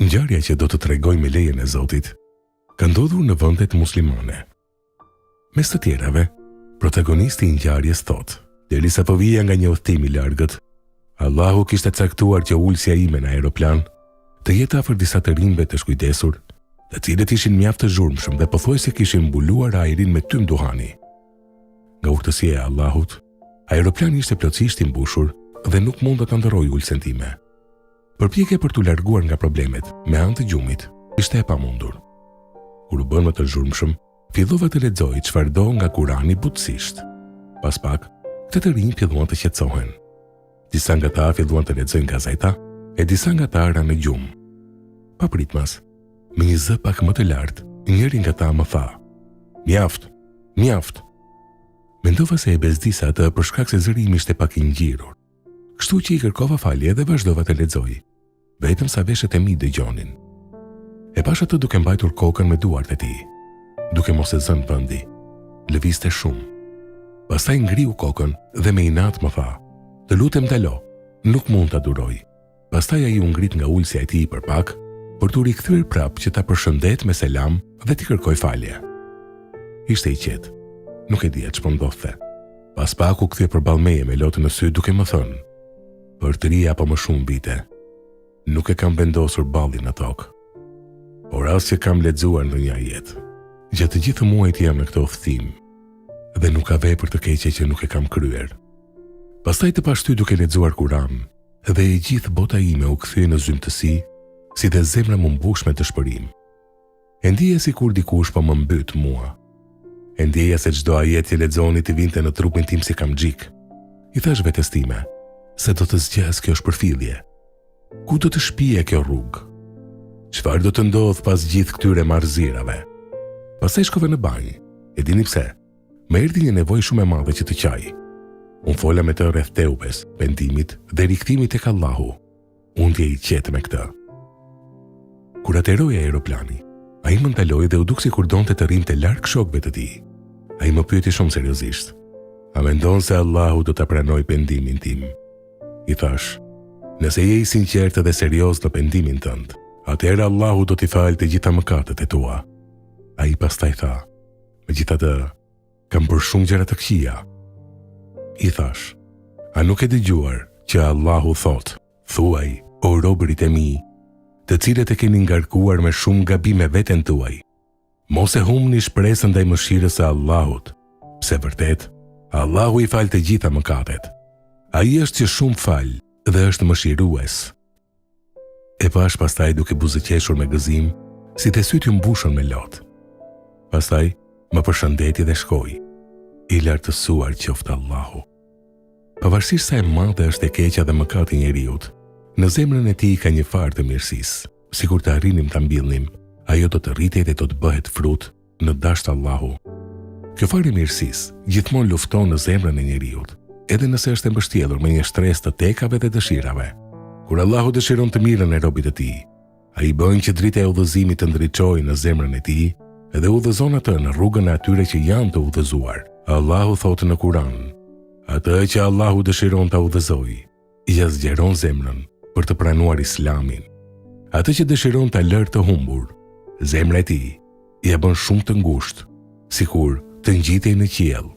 Ngjarja që do të tregoj me lejen e Zotit ka ndodhur në vendet muslimane. Mes të tjerave, protagonisti i ngjarjes thotë: derisa po vija nga një udhtim i largët, Allahu kishte caktuar që ulsja ime në aeroplan të jetë afër disa të rinjve të shkujdesur, të cilët ishin mjaft të zhurmshëm dhe pothuajse kishin mbuluar ajrin me tym duhani. Nga urtësia e Allahut, aeroplani ishte plotësisht i mbushur dhe nuk mund të ndërrojë ulsen time. Përpjekja për t'u larguar nga problemet me anë të gjumit ishte e pamundur. Kur u bën më të zhurmshëm, fillova të lexoj çfarë do nga Kurani butësisht. Pas pak, këtë të rinj filluan të qetësohen. Disa nga ta filluan të lexojnë gazeta e disa nga ta ra në gjumë. Papritmas, me një zë pak më të lartë, njëri nga ta më tha: "Mjaft, mjaft." Mendova se e bezdisa atë për shkak se zëri im ishte pak i ngjirur. Kështu që i kërkova falje dhe vazhdova të lexoj, vetëm sa veshët e mi dëgjonin. E pash atë duke mbajtur kokën me duart e tij, duke mos e zënë vendi. Lëvizte shumë. Pastaj ngriu kokën dhe me inat më tha: "Të lutem dalo, nuk mund ta duroj." Pastaj ai u ngrit nga ulsja e tij për pak, për t'u rikthyer prapë që ta përshëndet me selam dhe t'i kërkoj falje. Ishte i qetë, nuk e dija ç'po ndodhte. Pas pak u kthye përballë meje me lotën në sy duke më thënë: "Për 3 apo më shumë vite, nuk e kam vendosur ballin në tokë. Por as që kam lexuar ndonjë ajet. Gjatë të gjithë muajt jam në këtë udhtim dhe nuk ka vepër të keqe që nuk e kam kryer." Pastaj të pashty duke lexuar Kur'an, dhe e gjithë bota ime u kthye në zymtësi, si dhe zemra më mbush me dëshpërim. E ndjeja sikur dikush po më mbyt mua. E ndjeja se çdo ajet që lexoni të vinte në trupin tim si kamxhik. I thash vetes time se do të zgjas kjo shpërfillje. Ku do të shpije kjo rrugë? Çfarë do të ndodh pas gjithë këtyre marrëzirave? Pastaj shkova në banjë. E dini pse? Më erdhi një nevojë shumë e madhe që të qaj. Unë fola me të rreth teubes, pendimit dhe rikthimit tek Allahu. Unë ndjej i qetë me këtë. Kur ateroi aeroplani, ai më ndaloi dhe u duk sikur donte të rrinte larg shokëve të tij. Ai më pyeti shumë seriozisht: "A mendon se Allahu do ta pranojë pendimin tim?" I thash: "Nëse je i sinqertë dhe serioz në pendimin tënd, atëherë Allahu do t'i falë të gjitha mëkatet e tua." Ai pastaj tha: "Megjithatë, kam bërë shumë gjëra të këqija." I thash: "A nuk e dëgjuar që Allahu thot: thuaj, o robërit e mi, të cilët e keni ngarkuar me shumë gabime veten tuaj, mos e humni shpresën ndaj mëshirës së Allahut, pse vërtet Allahu i fal të gjitha mëkatet. Ai është që shumë fal dhe është mëshirues." E pash pastaj duke buzëqeshur me gëzim, si të sytë ju mbushën me lot. Pastaj më përshëndeti dhe shkoi. I lartësuar qoftë Allahu. Pavarësisht sa e madhe është e keqja dhe mëkati i njeriut, në zemrën e tij ka një farë të mirësisë. Sikur të arrinim ta mbillnim, ajo do të rritej dhe do të bëhet frut në dasht Allahu. Kjo farë e mirësisë gjithmonë lufton në zemrën e njeriut, edhe nëse është e mbështjellur me një shtresë të tekave dhe dëshirave. Kur Allahu dëshiron të mirën e robit të tij, ai bën që drita e udhëzimit të ndriçojë në zemrën e tij dhe udhëzon atë në rrugën e atyre që janë të udhëzuar. Allahu thotë në Kur'an: "Atë që Allahu dëshiron ta udhëzojë, ja zgjeron zemrën për të pranuar Islamin. Atë që dëshiron ta lërë të humbur, zemra e tij ja bën shumë të ngushtë, sikur të ngjitej në qiell."